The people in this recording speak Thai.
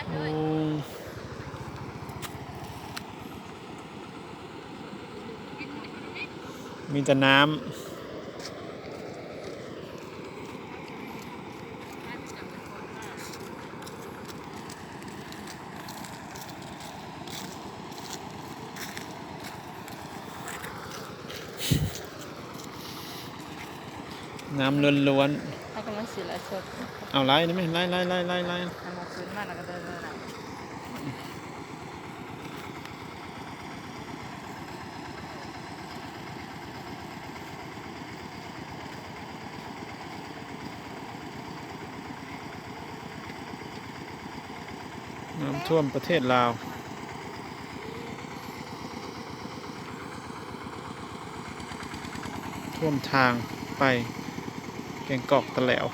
โอ้มีแต่น้ำน้ำล้วนถ้ากำลังสิละสดๆเอาไล่ได้ไหมไล่ทำมาฟื้นมาแล้วก็เดินเลยนะน้ำท่วมประเทศลาวท่วมทางไปแกงกอกตะแหลว